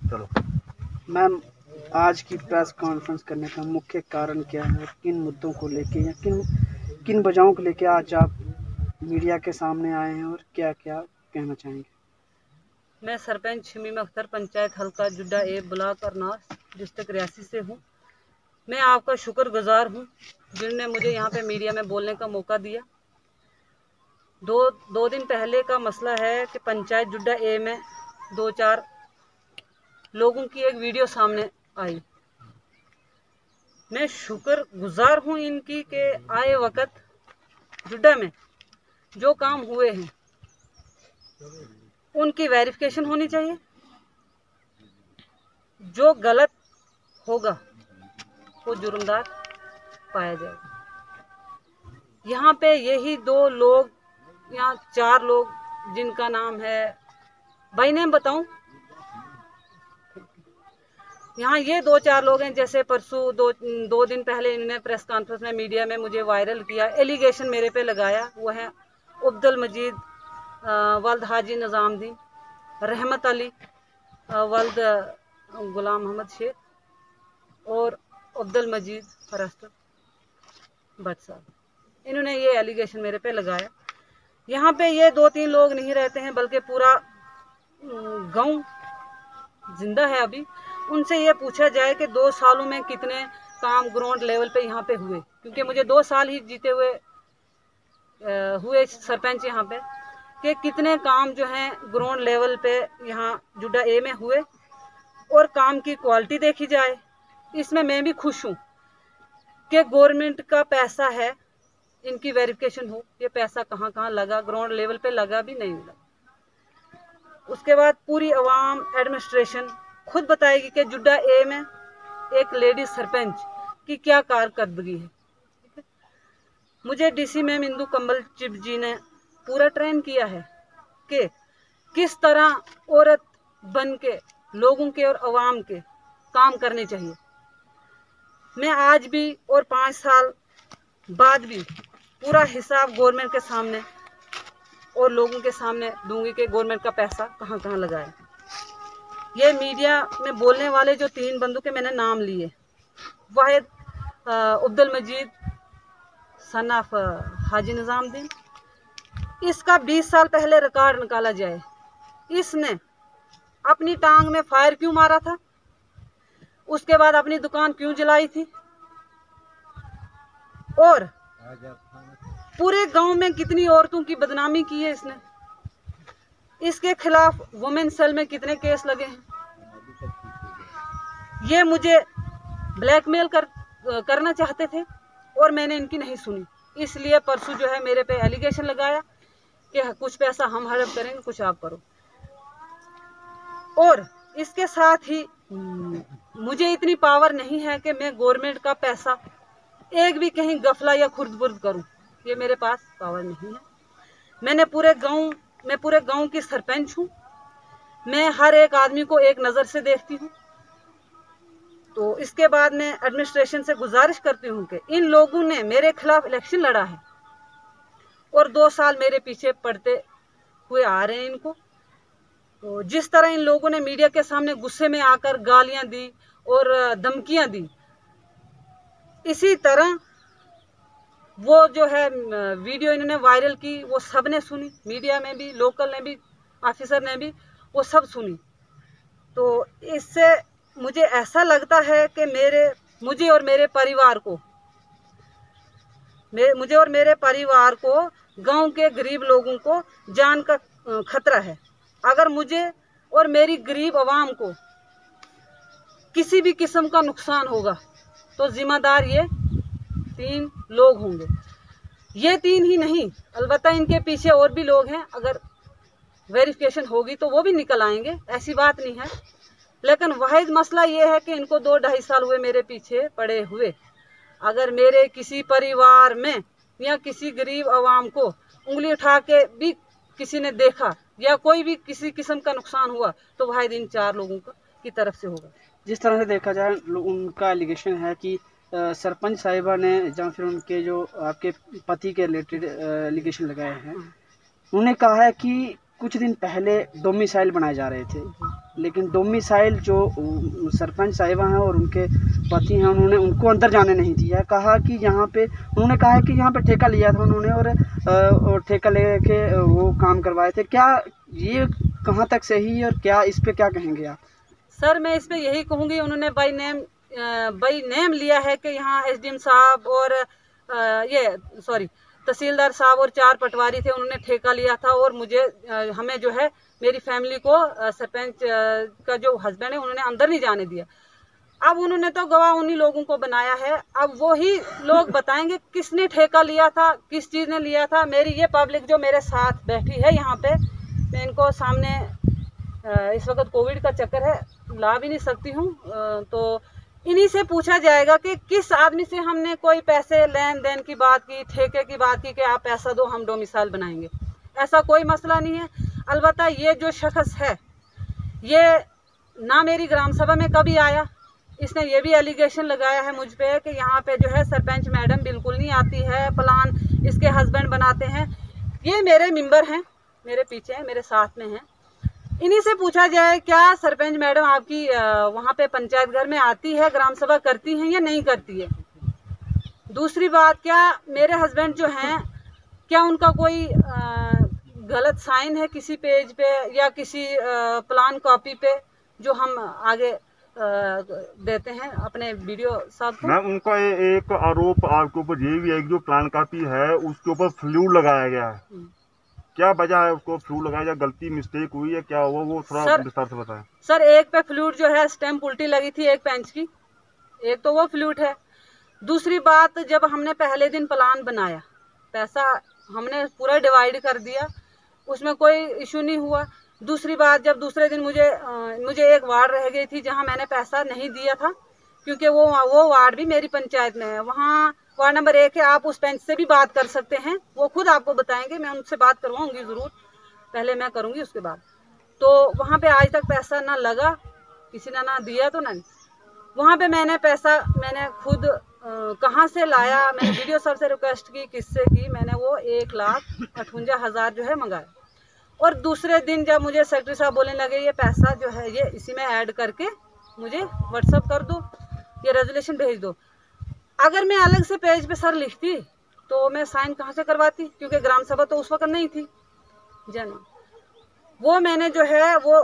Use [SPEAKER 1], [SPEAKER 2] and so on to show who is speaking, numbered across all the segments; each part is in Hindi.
[SPEAKER 1] चलो मैम, आज की प्रेस कॉन्फ्रेंस करने का मुख्य कारण क्या है? किन मुद्दों को लेके या किन किन वजहों को लेके आज आप मीडिया के सामने आए हैं और क्या क्या कहना चाहेंगे?
[SPEAKER 2] मैं सरपंच शमीम अख्तर, पंचायत हल्का जुड्डा ए, ब्लॉक अरनास, डिस्ट्रिक्ट रियासी से हूँ। मैं आपका शुक्रगुजार हूँ जिनने मुझे यहाँ पे मीडिया में बोलने का मौका दिया। दो दिन पहले का मसला है कि पंचायत जुड्डा ए में 2-4 लोगों की एक वीडियो सामने आई। मैं शुक्रगुजार हूँ इनकी कि आए वक्त जुड्डा में जो काम हुए हैं उनकी वेरिफिकेशन होनी चाहिए। जो गलत होगा वो जुर्मदार पाया जाएगा। यहाँ पे यही 2 लोग या 4 लोग जिनका नाम है, बाई नेम बताऊं, यहाँ ये 2-4 लोग हैं। जैसे परसों दो दिन पहले इन्होंने प्रेस कॉन्फ्रेंस में मीडिया में मुझे वायरल किया, एलिगेशन मेरे पे लगाया। वो है अब्दुल मजीद वल्द हाजी निज़ामुद्दीन, रहमत अली वल्द गुलाम मोहम्मद शेख और अब्दुल मजीद फरस्त भट्ट साहब। इन्होंने ये एलिगेशन मेरे पे लगाया। यहाँ पे ये 2-3 लोग नहीं रहते हैं बल्कि पूरा गांव जिंदा है अभी। उनसे ये पूछा जाए कि 2 सालों में कितने काम ग्राउंड लेवल पे यहाँ पे हुए, क्योंकि मुझे 2 साल ही जीते हुए सरपंच यहाँ पे, कि कितने काम जो हैं ग्राउंड लेवल पे यहाँ जुड्डा ए में हुए और काम की क्वालिटी देखी जाए। इसमें मैं भी खुश हूँ कि गवर्नमेंट का पैसा है, इनकी वेरिफिकेशन हो ये पैसा कहाँ कहाँ लगा, ग्राउंड लेवल पे लगा भी नहीं लगा। उसके बाद पूरी अवाम एडमिनिस्ट्रेशन खुद बताएगी कि जुड्डा ए में एक लेडीज सरपंच की क्या कारकर्दगी है। मुझे डीसी मैम इंदू कंबल चिप जी ने पूरा ट्रेन किया है कि किस तरह औरत बन के लोगों के और अवाम के काम करने चाहिए। मैं आज भी और 5 साल बाद भी पूरा हिसाब गवर्नमेंट के सामने और लोगों के सामने दूंगी कि गवर्नमेंट का पैसा कहाँ कहाँ लगाए। ये मीडिया में बोलने वाले जो 3 बंदों के मैंने नाम लिए, वाहिद अब्दुल मजीद सन ऑफ हाजी निज़ामुद्दीन, इसका 20 साल पहले रिकॉर्ड निकाला जाए। इसने अपनी टांग में फायर क्यों मारा था, उसके बाद अपनी दुकान क्यों जलाई थी, और पूरे गांव में कितनी औरतों की बदनामी की है इसने। इसके खिलाफ वुमेन सेल में कितने केस लगे हैं। ये मुझे ब्लैकमेल करना चाहते थे और मैंने इनकी नहीं सुनी। इसलिए परसों जो है मेरे पे एलिगेशन लगाया कि कुछ पैसा हम हड़प करेंगे, कुछ आप करो। और इसके साथ ही मुझे इतनी पावर नहीं है कि मैं गवर्नमेंट का पैसा एक भी कहीं गफला या खुर्द-बुर्द करूं। ये मेरे पास पावर नहीं है। मैं पूरे गांव की सरपंच हूं। मैं हर एक आदमी को एक नजर से देखती हूं। तो इसके बाद मैं एडमिनिस्ट्रेशन से गुजारिश करती हूं कि इन लोगों ने मेरे खिलाफ इलेक्शन लड़ा है और 2 साल मेरे पीछे पड़ते हुए आ रहे हैं इनको। तो जिस तरह इन लोगों ने मीडिया के सामने गुस्से में आकर गालियां दी और धमकियां दी, इसी तरह वो जो है वीडियो इन्होंने वायरल की, वो सब ने सुनी, मीडिया में भी, लोकल ने भी, ऑफिसर ने भी, वो सब सुनी। तो इससे मुझे ऐसा लगता है कि मुझे और मेरे परिवार को गांव के गरीब लोगों को जान का खतरा है। अगर मुझे और मेरी गरीब आवाम को किसी भी किस्म का नुकसान होगा तो जिम्मेदार ये 3 लोग होंगे। ये 3 ही नहीं, अलबत्ता इनके पीछे और भी लोग हैं। अगर वेरिफिकेशन होगी तो वो भी निकल आएंगे, ऐसी बात नहीं है। लेकिन वाहिद मसला ये है कि इनको 2-2.5 साल हुए मेरे पीछे पड़े हुए। अगर मेरे किसी परिवार में या किसी गरीब आवाम को उंगली उठा के भी किसी ने देखा या कोई भी किसी किस्म का नुकसान हुआ तो वाहिद इन 4 लोगों की तरफ से होगा।
[SPEAKER 1] जिस तरह से देखा जाए, उनका एलिगेशन है कि सरपंच साहिबा ने या फिर उनके जो आपके पति के रिलेटेड एलिगेशन लगाए हैं, उन्होंने कहा है कि कुछ दिन पहले डोमिसाइल बनाए जा रहे थे, लेकिन डोमिसाइल जो सरपंच साहिबा हैं और उनके पति हैं, उन्होंने उनको अंदर जाने नहीं दिया। कहा कि यहाँ पे उन्होंने कहा है कि यहाँ पे ठेका लिया था उन्होंने और ठेका लेके वो काम करवाए थे। क्या ये कहाँ तक सही है और क्या इस पे क्या कहेंगे आप?
[SPEAKER 2] सर मैं इस पे यही कहूँगी, उन्होंने बाई नेम लिया है कि यहाँ एसडीएम साहब और तहसीलदार साहब और 4 पटवारी थे, उन्होंने ठेका लिया था और हमें जो है मेरी फैमिली को सरपंच का जो हस्बैंड है उन्होंने अंदर नहीं जाने दिया। अब उन्होंने तो गवाह उन्हीं लोगों को बनाया है, अब वो ही लोग बताएंगे किसने ठेका लिया था, किस चीज़ ने लिया था। मेरी ये पब्लिक जो मेरे साथ बैठी है यहाँ पे, मैं इनको सामने इस वक्त कोविड का चक्कर है, ला भी नहीं सकती हूँ, तो इन्हीं से पूछा जाएगा कि किस आदमी से हमने कोई पैसे लेन देन की बात की, ठेके की बात की कि आप पैसा दो हम डोमिसाइल बनाएंगे। ऐसा कोई मसला नहीं है। अलबत्ता ये जो शख्स है ये ना मेरी ग्राम सभा में कभी आया, इसने ये भी एलिगेशन लगाया है मुझ पे कि यहाँ पे जो है सरपंच मैडम बिल्कुल नहीं आती है, प्लान इसके हस्बैंड बनाते हैं। ये मेरे मेंबर हैं, मेरे पीछे हैं, मेरे साथ में हैं। इन्हीं से पूछा जाए क्या सरपंच मैडम आपकी वहाँ पे पंचायत घर में आती है, ग्राम सभा करती हैं या नहीं करती है। दूसरी बात, क्या मेरे हस्बैंड जो हैं क्या उनका कोई गलत साइन है किसी पेज पे या किसी प्लान कॉपी पे जो हम आगे देते हैं अपने वीडियो साहब को।
[SPEAKER 3] मैम उनका एक आरोप आपके ऊपर ये भी है कि जो प्लान कॉपी है उसके ऊपर फ्लूड लगाया गया है, क्या वजह है उसको फ्लूड लगाया, या गलती मिस्टेक हुई है, क्या हुआ वो थोड़ा विस्तार से बताएं।
[SPEAKER 2] सर एक पे फ्लूड जो है स्टैंप उल्टी लगी थी एक पेंच की, एक तो वो फ्लूड है। दूसरी बात, जब हमने पहले दिन प्लान बनाया पैसा हमने पूरा डिवाइड कर दिया, उसमें कोई इशू नहीं हुआ। दूसरी बात, जब दूसरे दिन मुझे एक वार्ड रह गई थी जहां मैंने पैसा नहीं दिया था, क्योंकि वो वार्ड भी मेरी पंचायत में है, वहाँ वार्ड नंबर 1 है। आप उस पेंच से भी बात कर सकते हैं, वो खुद आपको बताएंगे, मैं उनसे बात करवाऊंगी ज़रूर, पहले मैं करूंगी उसके बाद। तो वहाँ पे आज तक पैसा ना लगा, किसी ने ना दिया, तो नहीं वहाँ पे मैंने पैसा मैंने खुद कहाँ से लाया, मैंने वीडियो सर से रिक्वेस्ट की, किससे की, मैंने वो 1,58,000 जो है मंगाया। और दूसरे दिन जब मुझे सेक्रेटरी साहब बोलने लगे ये पैसा जो है ये इसी में ऐड करके मुझे व्हाट्सअप कर दो, ये रेजोल्यूशन भेज दो। अगर मैं अलग से पेज पे सर लिखती तो मैं साइन कहाँ से करवाती, क्योंकि ग्राम सभा तो उस वक्त नहीं थी जाना। वो मैंने जो है वो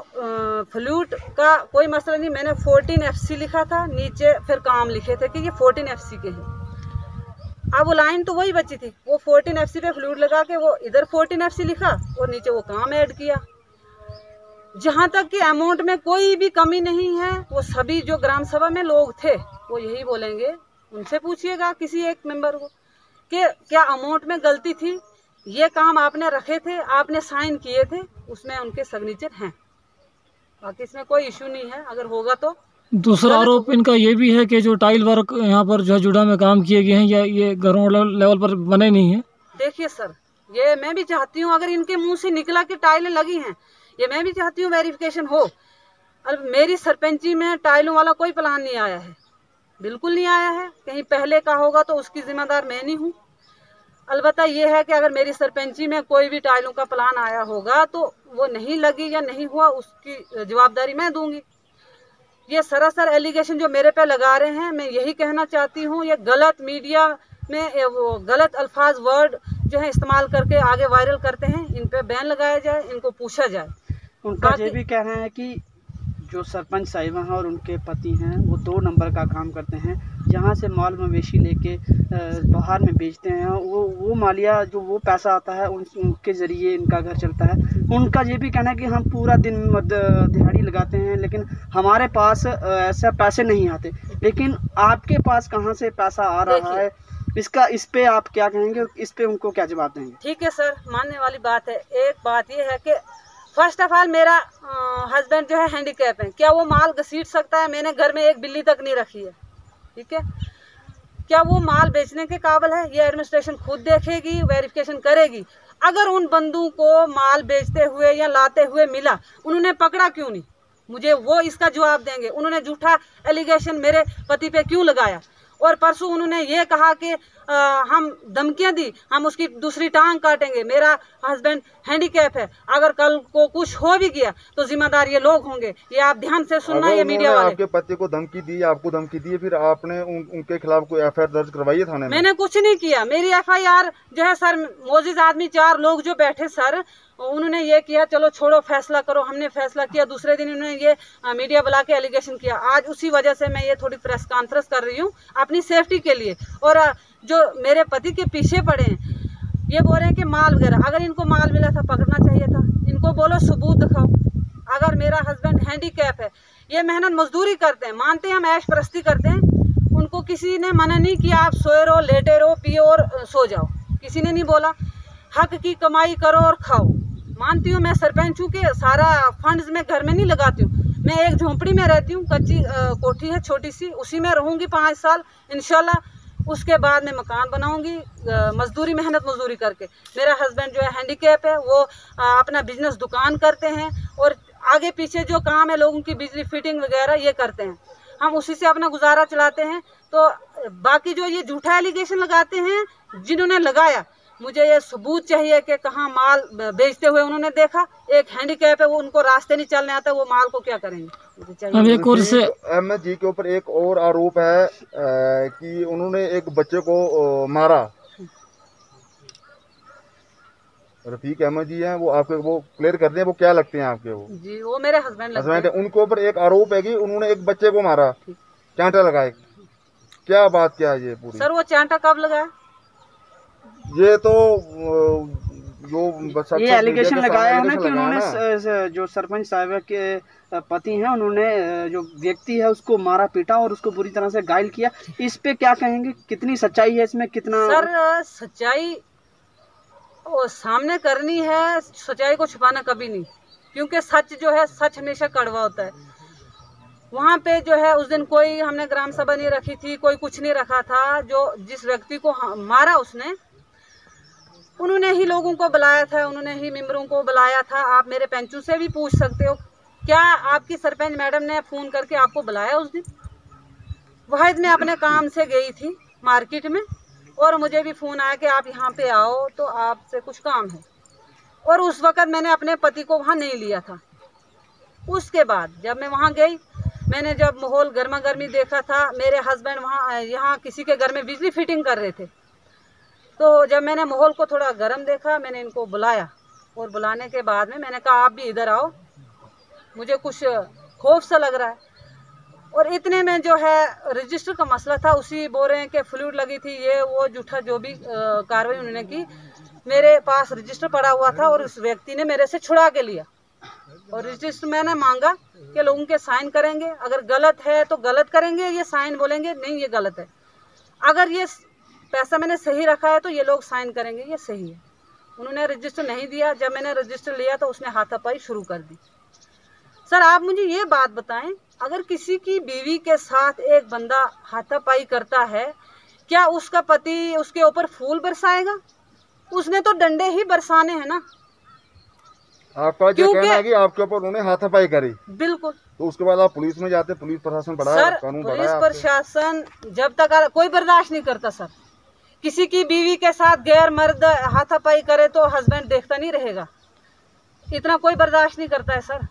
[SPEAKER 2] फ्लूट का कोई मसला नहीं, मैंने 14 FC लिखा था, नीचे फिर काम लिखे थे कि ये 14 FC के हैं। अब वो लाइन तो वही बची थी, वो 14 FC पे फ्लूट लगा के वो इधर 14 FC लिखा और नीचे वो काम ऐड किया। जहाँ तक कि अमाउंट में कोई भी कमी नहीं है, वो सभी जो ग्राम सभा में लोग थे वो यही बोलेंगे, उनसे पूछिएगा किसी एक मेंबर को कि क्या अमाउंट में गलती थी, ये काम आपने रखे थे, आपने साइन किए थे, उसमें उनके सिग्नेचर हैं, बाकी इसमें कोई इशू नहीं है। अगर होगा तो
[SPEAKER 4] दूसरा आरोप इनका ये भी है कि जो टाइल वर्क यहाँ पर जो जुड़ा में काम किए गए हैं या ये ग्राउंड लेवल पर बने नहीं है।
[SPEAKER 2] देखिए सर, ये मैं भी चाहती हूँ, अगर इनके मुंह से निकला कि टाइलें लगी हैं, ये मैं भी चाहती हूँ वेरिफिकेशन हो। अब मेरी सरपंची में टाइलों वाला कोई प्लान नहीं आया है, बिल्कुल नहीं आया है। कहीं पहले का होगा तो उसकी जिम्मेदार मैं नहीं हूँ। अलबत्ता ये है कि अगर मेरी सरपंची में कोई भी टाइलों का प्लान आया होगा तो वो नहीं लगी या नहीं हुआ, उसकी जवाबदारी मैं दूंगी। ये सरासर एलिगेशन जो मेरे पे लगा रहे हैं, मैं यही कहना चाहती हूँ, ये गलत मीडिया में वो गलत अल्फाज वर्ड जो है इस्तेमाल करके आगे वायरल करते हैं, इन पे बैन लगाया जाए, इनको पूछा जाए।
[SPEAKER 1] उनका ये भी कहना है कि जो सरपंच साहिबा हैं और उनके पति हैं वो 2 नंबर का काम करते हैं, जहाँ से माल मवेशी लेके बाहर में बेचते हैं, वो मालिया जो वो पैसा आता है उनके ज़रिए इनका घर चलता है। उनका ये भी कहना है कि हम पूरा दिन दिहाड़ी लगाते हैं लेकिन हमारे पास ऐसा पैसे नहीं आते, लेकिन आपके पास कहाँ से पैसा आ रहा है, इस पे आप क्या कहेंगे, इस पे उनको क्या जवाब देंगे?
[SPEAKER 2] ठीक है सर, मानने वाली बात है। एक बात ये है कि फर्स्ट ऑफ ऑल मेरा हस्बैंड जो है हैंडीकैप है, क्या वो माल घसीट सकता है? मैंने घर में एक बिल्ली तक नहीं रखी है, ठीक है। क्या वो माल बेचने के काबिल है? ये एडमिनिस्ट्रेशन खुद देखेगी, वेरिफिकेशन करेगी। अगर उन बंदों को माल बेचते हुए या लाते हुए मिला, उन्होंने पकड़ा क्यों नहीं? मुझे वो इसका जवाब देंगे। उन्होंने झूठा एलिगेशन मेरे पति पे क्यों लगाया? और परसों उन्होंने ये कहा कि हम धमकियां दी, हम उसकी दूसरी टांग काटेंगे, मेरा हस्बैंड हैंडीकैप है, अगर कल को कुछ हो भी गया तो जिम्मेदार ये लोग होंगे। ये आप ध्यान से सुनना, ये मीडिया वाले।
[SPEAKER 3] आपके पति को धमकी दी, आपको धमकी दी, फिर आपने उनके खिलाफ कोई एफआईआर दर्ज करवाई है थाने में?
[SPEAKER 2] मैंने कुछ नहीं किया। मेरी एफआईआर जो है सर, मोजिज आदमी 4 लोग जो बैठे सर, उन्होंने ये किया, चलो छोड़ो फैसला करो, हमने फैसला किया। दूसरे दिन उन्होंने ये मीडिया बुला के एलिगेशन किया। आज उसी वजह से मैं ये थोड़ी प्रेस कॉन्फ्रेंस कर रही हूँ अपनी सेफ्टी के लिए। और जो मेरे पति के पीछे पड़े हैं, ये बोल रहे हैं कि माल वगैरह, अगर इनको माल मिला था पकड़ना चाहिए था, इनको बोलो सबूत दिखाओ। अगर मेरा हस्बैंड हैंडीकैप है, ये मेहनत मजदूरी करते हैं, मानते हैं हम ऐश परस्ती करते हैं, उनको किसी ने मना नहीं किया आप सोए रहो, लेटे रहो, पियो और सो जाओ, किसी ने नहीं बोला। हक की कमाई करो और खाओ। मानती हूँ मैं सरपंच हूँ कि सारा फंड्स मैं घर में नहीं लगाती हूँ। मैं एक झोंपड़ी में रहती हूँ, कच्ची कोठी है छोटी सी, उसी में रहूँगी 5 साल इंशाल्लाह। उसके बाद मैं मकान बनाऊंगी मजदूरी, मेहनत मजदूरी करके। मेरा हस्बैंड जो है हैंडीकैप है, वो अपना बिजनेस दुकान करते हैं और आगे पीछे जो काम है लोगों की बिजली फिटिंग वगैरह ये करते हैं, हम उसी से अपना गुजारा चलाते हैं। तो बाकी जो ये झूठा एलिगेशन लगाते हैं, जिन्होंने लगाया, मुझे ये सबूत चाहिए कि कहाँ माल बेचते हुए उन्होंने देखा। एक हैंडीकैप है, वो उनको रास्ते नहीं चलने आता, वो माल को क्या करेंगे? मुझे चाहिए।
[SPEAKER 3] एक और से अहमद जी के ऊपर एक और आरोप है कि उन्होंने एक बच्चे को मारा। रफीक अहमद जी हैं, वो आपके वो क्लियर कर दें, वो क्या लगते हैं आपके? वो
[SPEAKER 2] जी, वो मेरे हस्बैंड
[SPEAKER 3] है। उनके ऊपर एक आरोप है कि उन्होंने एक बच्चे को मारा, चांटा लगाए। क्या बात क्या है ये पूरी?
[SPEAKER 2] सर, वो चांटा कब लगाया?
[SPEAKER 3] ये तो जो
[SPEAKER 1] ये एलिगेशन लगाया है ना कि उन्होंने जो सरपंच साहिबा के पति हैं, उन्होंने जो व्यक्ति है उसको मारा पीटा और उसको बुरी तरह से घायल किया। इस पे क्या कहेंगे? कितनी सच्चाई है इसमें? कितना?
[SPEAKER 2] सर, सच्चाई सामने करनी है, सच्चाई को छुपाना कभी नहीं, क्योंकि सच जो है, सच हमेशा कड़वा होता है। वहाँ पे जो है उस दिन कोई हमने ग्राम सभा नहीं रखी थी, कोई कुछ नहीं रखा था। जो जिस व्यक्ति को मारा उसने, उन्होंने ही लोगों को बुलाया था, उन्होंने ही मेंबरों को बुलाया था। आप मेरे पंचू से भी पूछ सकते हो, क्या आपकी सरपंच मैडम ने फ़ोन करके आपको बुलाया उस दिन? वाहिद मैं अपने काम से गई थी मार्केट में और मुझे भी फ़ोन आया कि आप यहाँ पे आओ, तो आपसे कुछ काम है। और उस वक़्त मैंने अपने पति को वहाँ नहीं लिया था। उसके बाद जब मैं वहाँ गई, मैंने जब माहौल गर्मा गर्मी देखा था, मेरे हस्बैंड वहाँ यहाँ किसी के घर में बिजली फिटिंग कर रहे थे, तो जब मैंने माहौल को थोड़ा गर्म देखा, मैंने इनको बुलाया और बुलाने के बाद में मैंने कहा आप भी इधर आओ, मुझे कुछ खौफ सा लग रहा है। और इतने में जो है रजिस्टर का मसला था, उसी बोल रहे हैं कि फ्लूइड लगी थी, ये वो झूठा जो भी कार्रवाई उन्होंने की। मेरे पास रजिस्टर पड़ा हुआ था और उस व्यक्ति ने मेरे से छुड़ा के लिया और रजिस्टर मैंने मांगा कि लोगों के साइन करेंगे, अगर गलत है तो गलत करेंगे, ये साइन बोलेंगे नहीं ये गलत है। अगर ये पैसा मैंने सही रखा है तो ये लोग साइन करेंगे ये सही है। उन्होंने रजिस्टर नहीं दिया। जब मैंने रजिस्टर लिया तो उसने हाथापाई शुरू कर दी। सर, आप मुझे ये बात बताएं, अगर किसी की बीवी के साथ एक बंदा हाथापाई करता है, क्या उसका पति उसके ऊपर फूल बरसाएगा? उसने तो डंडे ही बरसाने हैं ना।
[SPEAKER 3] आपका जो कहना है कि आपके ऊपर उन्होंने हाथापाई करी,
[SPEAKER 2] बिल्कुल,
[SPEAKER 3] तो उसके बाद आप पुलिस में जाते, पुलिस प्रशासन बढ़ा,
[SPEAKER 2] सर
[SPEAKER 3] कानून
[SPEAKER 2] पुलिस प्रशासन जब तक कोई बर्दाश्त नहीं करता। सर, किसी की बीवी के साथ गैर मर्द हाथापाई करे तो हस्बैंड देखता नहीं रहेगा, इतना कोई बर्दाश्त नहीं करता है सर।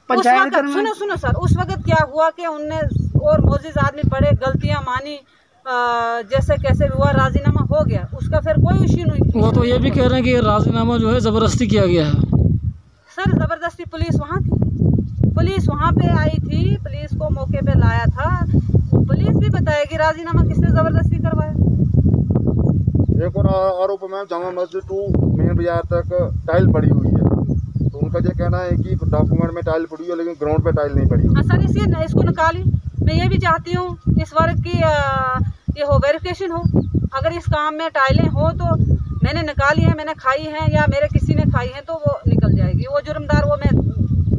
[SPEAKER 2] उस वक्त सुनो सर, उस वक्त क्या हुआ कि उनने और मोजिज आदमी पड़े, गलतियां मानी, जैसे कैसे भी हुआ, राजीनामा हो गया, उसका फिर कोई इश्यू नहीं।
[SPEAKER 4] वो तो ये भी कह रहे हैं कि राजीनामा जो है जबरदस्ती किया गया है।
[SPEAKER 2] सर, जबरदस्ती पुलिस वहाँ थी, पुलिस वहाँ पे आई थी, पुलिस को मौके पे लाया था, पुलिस भी बताएगी राजीनामा किसने जबरदस्ती करवाया।
[SPEAKER 3] एक और आरोप में जामा मस्जिद टू मेन बाजार तक टाइल पड़ी हुई है, तो उनका ये कहना है कि डॉक्यूमेंट में टाइल पड़ी है लेकिन ग्राउंड पे टाइल नहीं पड़ी।
[SPEAKER 2] हाँ सर, इसको निकाली। मैं ये भी चाहती हूँ इस वर्ग की ये हो वेरिफिकेशन हो। अगर इस काम में टाइलें हो तो मैंने निकाली है, मैंने खाई हैं या मेरे किसी ने खाई हैं तो वो निकल जाएगी। वो जुर्मदार, वो मैं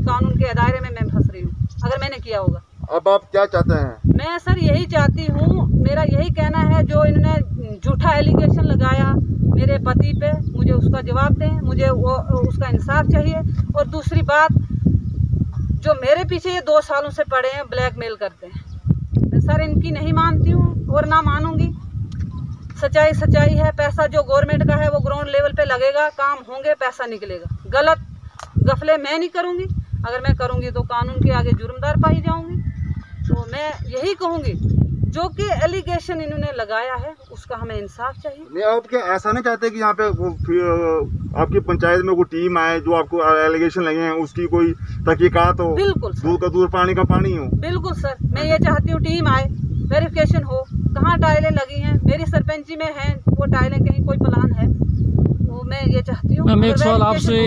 [SPEAKER 2] कानून के दायरे में मैं फंस रही हूँ अगर मैंने किया होगा।
[SPEAKER 3] अब आप क्या चाहते हैं?
[SPEAKER 2] मैं सर यही चाहती हूँ, मेरा यही कहना है, जो इन्होंने झूठा एलिगेशन लगाया मेरे पति पे, मुझे उसका जवाब दें, मुझे वो उसका इंसाफ चाहिए। और दूसरी बात, जो मेरे पीछे ये 2 सालों से पड़े हैं, ब्लैकमेल करते हैं, मैं सर इनकी नहीं मानती हूँ और ना मानूंगी। सच्चाई है। पैसा जो गवर्नमेंट का है वो ग्राउंड लेवल पे लगेगा, काम होंगे, पैसा निकलेगा। गलत गफले मैं नहीं करूँगी, अगर मैं करूँगी तो कानून के आगे जुर्मदार पाई जाऊँगी। तो मैं यही कहूँगी, जो कि एलिगेशन इन्होंने लगाया है उसका हमें इंसाफ चाहिए।
[SPEAKER 3] नहीं, आप क्या ऐसा नहीं चाहते कि यहाँ पे आपकी पंचायत में कोई टीम आए जो आपको एलिगेशन लगे हैं उसकी कोई तहकीकात हो?
[SPEAKER 2] बिल्कुल सर,
[SPEAKER 3] दूर का दूर पानी का पानी हो।
[SPEAKER 2] बिल्कुल सर, मैं ये चाहती हूँ टीम आए, वेरिफिकेशन हो, कहाँ टाइलें लगी हैं, मेरी सरपंची में हैं वो टाइलें, कहीं कोई प्लान है, तो मैं ये चाहती हूँ।
[SPEAKER 4] मैम एक सवाल आपसे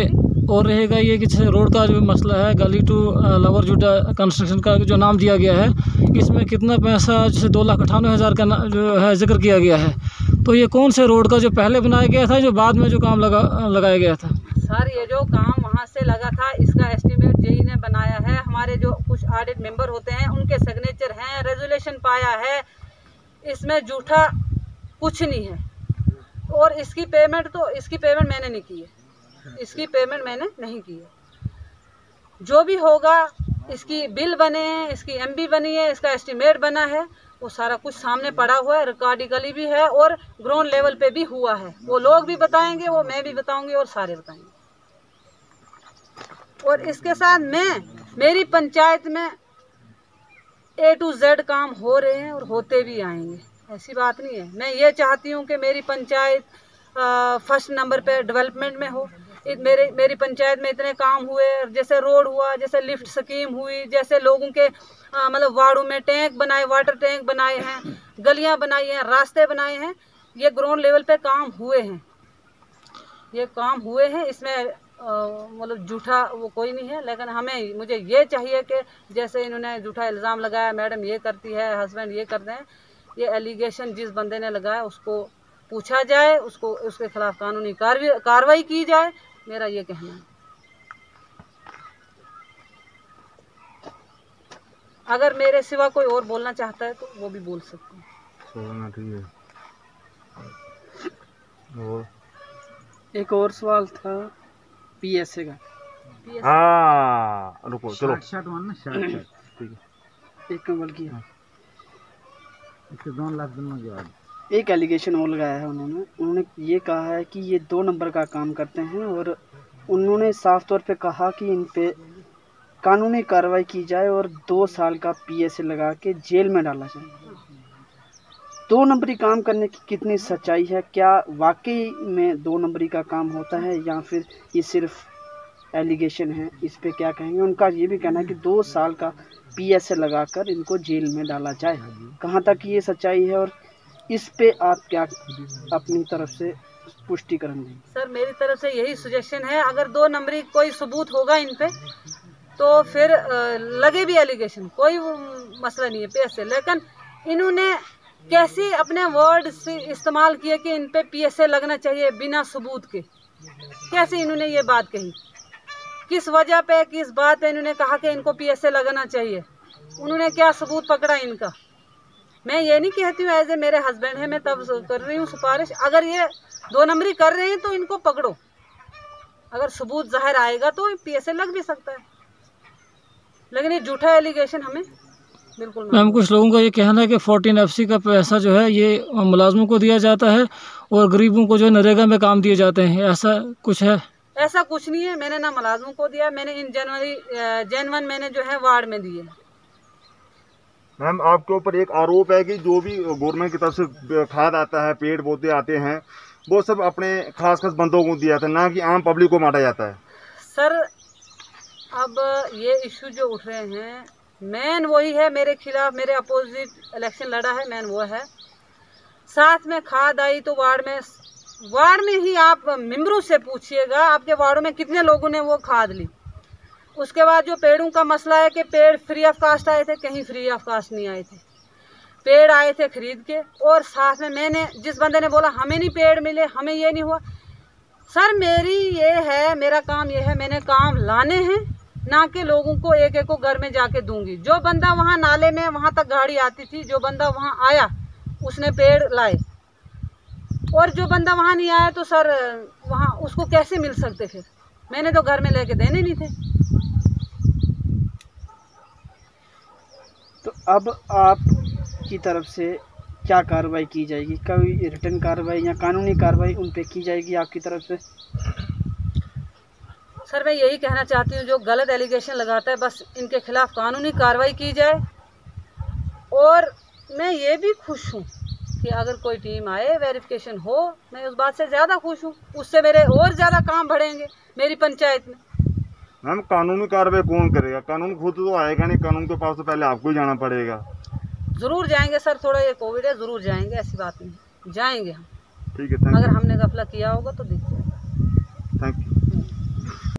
[SPEAKER 4] और रहेगा ये कि जैसे रोड का जो मसला है, गली टू लवर जुडा कंस्ट्रक्शन का जो नाम दिया गया है, इसमें कितना पैसा, जैसे 2,98,000 का जो है जिक्र किया गया है, तो ये कौन से रोड का जो पहले बनाया गया था, जो बाद में जो काम लगाया गया था?
[SPEAKER 2] सर ये जो काम वहाँ से लगा था, इसका एस्टीमेट जेई ने बनाया है। हमारे जो कुछ ऑडिट मेंबर होते हैं उनके सिग्नेचर हैं, रेजोल्यूशन पाया है, इसमें झूठा कुछ नहीं है। और इसकी पेमेंट मैंने नहीं की है, इसकी पेमेंट मैंने नहीं की है। जो भी होगा, इसकी बिल बने हैं, इसकी एमबी बनी है, इसका एस्टीमेट बना है, वो सारा कुछ सामने पड़ा हुआ है, रिकॉर्डिकली भी है और ग्राउंड लेवल पे भी हुआ है। वो लोग भी बताएंगे, वो मैं भी बताऊंगी और सारे बताएंगे। और इसके साथ मेरी पंचायत में A to Z काम हो रहे हैं और होते भी आएंगे, ऐसी बात नहीं है। मैं ये चाहती हूँ कि मेरी पंचायत फर्स्ट नंबर पे डेवलपमेंट में हो। मेरी पंचायत में इतने काम हुए, जैसे रोड हुआ, जैसे लिफ्ट स्कीम हुई, जैसे लोगों के मतलब वार्डों में टैंक बनाए, वाटर टैंक बनाए हैं, गलियां बनाई हैं, रास्ते बनाए हैं, ये ग्राउंड लेवल पे काम हुए हैं, ये काम हुए हैं। इसमें मतलब झूठा वो कोई नहीं है। लेकिन मुझे ये चाहिए कि जैसे इन्होंने झूठा इल्ज़ाम लगाया, मैडम ये करती है, हस्बैंड ये करते हैं, ये एलिगेशन जिस बंदे ने लगाया उसको पूछा जाए, उसके खिलाफ कानूनी कार्रवाई की जाए, मेरा ये कहना है। अगर मेरे सिवा कोई और बोलना चाहता है तो वो भी बोल सकते हैं।
[SPEAKER 3] ठीक है। और
[SPEAKER 1] एक और सवाल था पीएसए का।
[SPEAKER 3] रुको, चलो ठीक है,
[SPEAKER 1] एक नंबर की इसके 2 लाख दोनों के बाद एक एलिगेशन और लगाया है उन्होंने ये कहा है कि ये 2 नंबर का काम करते हैं और उन्होंने साफ तौर पे कहा कि इन पे कानूनी कार्रवाई की जाए और 2 साल का पीएसए लगा के जेल में डाला जाए। 2 नंबरी काम करने की कितनी सच्चाई है? क्या वाकई में 2 नंबरी का काम होता है या फिर ये सिर्फ एलिगेशन है? इस पे क्या कहेंगे? उनका ये भी कहना है कि 2 साल का पीएसए लगाकर इनको जेल में डाला जाए। कहाँ तक ये सच्चाई है और इस पे आप क्या अपनी तरफ से पुष्टिकरण देंगे? सर
[SPEAKER 2] मेरी तरफ से यही सजेशन है, अगर 2 नंबरी कोई सबूत होगा इन पे तो फिर लगे भी एलिगेशन, कोई मसला नहीं है पीएसए। लेकिन इन्होंने कैसे अपने वर्ड से इस्तेमाल किए कि इन पे पीएसए लगना चाहिए बिना सबूत के, कैसे इन्होंने ये बात कही, किस वजह पे, किस बात पे इन्होंने कहा कि इनको पीएसए लगाना चाहिए? उन्होंने क्या सबूत पकड़ा इनका? मैं ये नहीं कहती हूँ एज ए मेरे हस्बैंड है मैं तब कर रही हूँ सिफारिश, अगर ये 2 नंबरी कर रहे हैं तो इनको पकड़ो, अगर सबूत जाहिर आएगा तो पीएसए लग भी सकता है, लेकिन ये झूठा एलिगेशन हमें बिल्कुल।
[SPEAKER 4] मैम कुछ लोगों का ये कहना है कि 14 FC का पैसा जो है ये मुलाजमों को दिया जाता है और गरीबों को जो नरेगा में काम दिए जाते हैं, ऐसा कुछ है?
[SPEAKER 2] ऐसा कुछ नहीं है, मैंने ना मुलाजमों को दिया, मैंने इन जनवरी मैंने जो है वार्ड में दिए।
[SPEAKER 3] मैम आपके ऊपर एक आरोप है कि जो भी गवर्नमेंट की तरफ से खाद आता है, पेड़ पौधे आते हैं, वो सब अपने खास बंदों को दिया था, ना कि आम पब्लिक को बांटा जाता है।
[SPEAKER 2] सर अब ये इशू जो उठ रहे हैं मेन वही है, मेरे खिलाफ मेरे अपोजिट इलेक्शन लड़ा है, मेन वो है। साथ में खाद आई तो वार्ड में ही आप मेंबरों से पूछिएगा आपके वार्डों में कितने लोगों ने वो खाद ली। उसके बाद जो पेड़ों का मसला है कि पेड़ फ्री ऑफ कास्ट आए थे, कहीं फ्री ऑफ कास्ट नहीं आए थे, पेड़ आए थे खरीद के। और साथ में मैंने जिस बंदे ने बोला हमें नहीं पेड़ मिले, हमें ये नहीं हुआ, सर मेरा काम ये है, मैंने काम लाने हैं, ना कि लोगों को एक एक को घर में जाके दूंगी। जो बंदा वहाँ नाले में वहाँ तक गाड़ी आती थी, जो बंदा वहाँ आया उसने पेड़ लाए, और जो बंदा वहाँ नहीं आया तो सर वहाँ उसको कैसे मिल सकते? फिर मैंने तो घर में लेके देने नहीं थे।
[SPEAKER 1] तो अब आपकी तरफ से क्या कार्रवाई की जाएगी? कोई रिटर्न कार्रवाई या कानूनी कार्रवाई उन पे की जाएगी आपकी तरफ से?
[SPEAKER 2] सर मैं यही कहना चाहती हूँ, जो गलत एलिगेशन लगाता है बस इनके खिलाफ कानूनी कार्रवाई की जाए। और मैं ये भी खुश हूँ कि अगर कोई टीम आए, वेरिफिकेशन हो, मैं उस बात से ज़्यादा खुश हूँ। उससे मेरे और ज़्यादा काम बढ़ेंगे मेरी पंचायत में।
[SPEAKER 3] मैम कानूनी कार्रवाई कौन करेगा? कानून खुद तो आएगा नहीं, कानून के पास तो पहले आपको ही जाना पड़ेगा।
[SPEAKER 2] ज़रूर जाएंगे सर, थोड़ा ये कोविड है, ज़रूर जाएंगे, ऐसी बात नहीं, जाएंगे हम।
[SPEAKER 3] ठीक है,
[SPEAKER 2] अगर हमने गफला किया होगा तो देख जाएगा।
[SPEAKER 3] Thank you.